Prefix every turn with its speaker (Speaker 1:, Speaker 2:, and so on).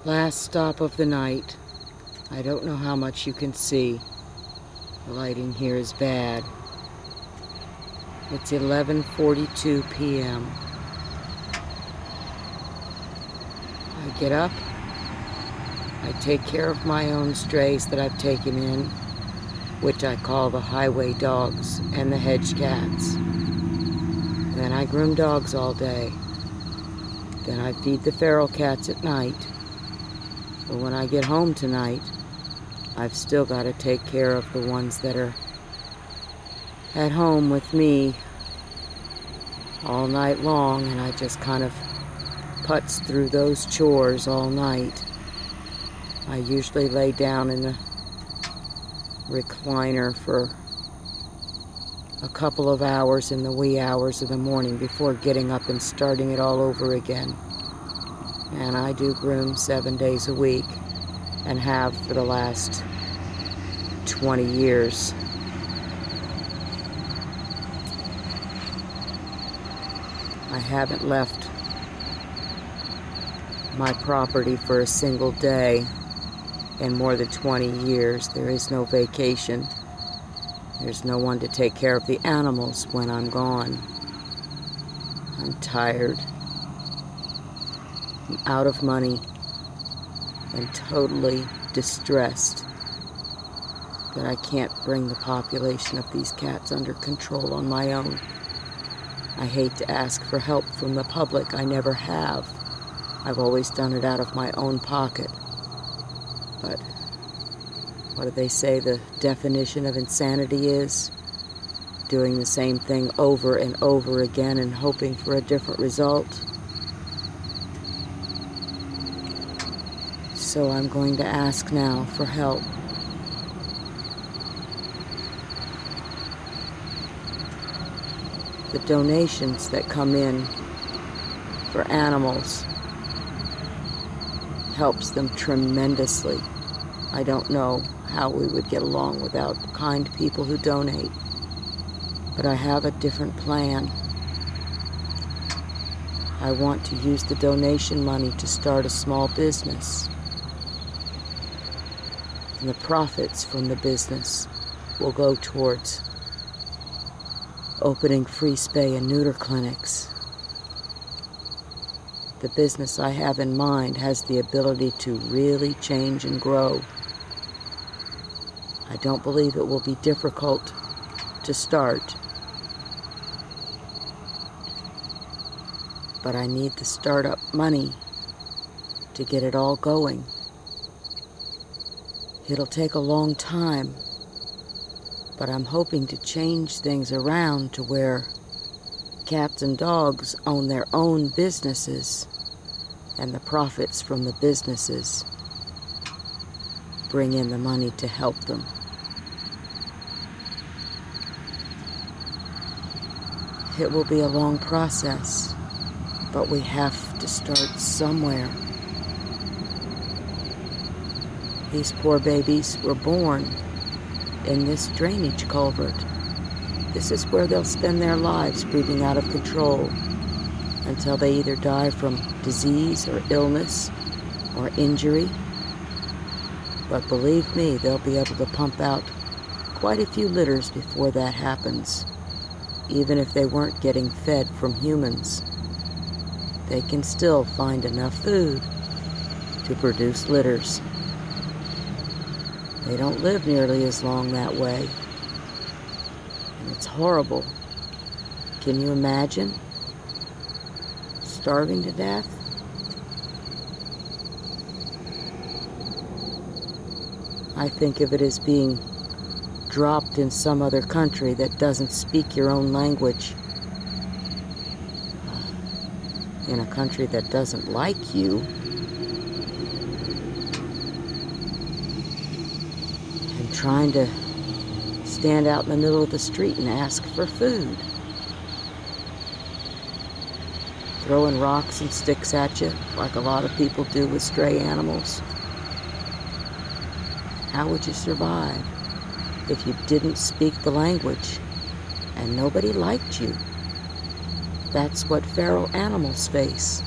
Speaker 1: Last stop of the night. I don't know how much you can see. The lighting here is bad. It's 11:42 p.m. I get up. I take care of my own strays that I've taken in, which I call the highway dogs and the hedge cats. Then I groom dogs all day. Then I feed the feral cats at night. But when I get home tonight, I've still got to take care of the ones that are at home with me all night long, and I just kind of putz through those chores all night. I usually lay down in the recliner for a couple of hours in the wee hours of the morning before getting up and starting it all over again. And I do groom 7 days a week, and have for the last 20 years. I haven't left my property for a single day in more than 20 years. There is no vacation. There's no one to take care of the animals when I'm gone. I'm tired. I'm out of money and totally distressed that I can't bring the population of these cats under control on my own. I hate to ask for help from the public. I never have. I've always done it out of my own pocket. But what do they say the definition of insanity is? Doing the same thing over and over again and hoping for a different result. So I'm going to ask now for help. The donations that come in for animals helps them tremendously. I don't know how we would get along without kind people who donate, but I have a different plan. I want to use the donation money to start a small business. And the profits from the business will go towards opening free spay and neuter clinics. The business I have in mind has the ability to really change and grow. I don't believe it will be difficult to start, but I need the startup money to get it all going. It'll take a long time, but I'm hoping to change things around to where cats and dogs own their own businesses, and the profits from the businesses bring in the money to help them. It will be a long process, but we have to start somewhere. These poor babies were born in this drainage culvert. This is where they'll spend their lives breathing out of control until they either die from disease or illness or injury. But believe me, they'll be able to pump out quite a few litters before that happens. Even if they weren't getting fed from humans, they can still find enough food to produce litters. They don't live nearly as long that way. And it's horrible. Can you imagine starving to death? I think of it as being dropped in some other country that doesn't speak your own language. In a country that doesn't like you. And trying to stand out in the middle of the street and ask for food. Throwing rocks and sticks at you, like a lot of people do with stray animals. How would you survive if you didn't speak the language and nobody liked you? That's what feral animals face.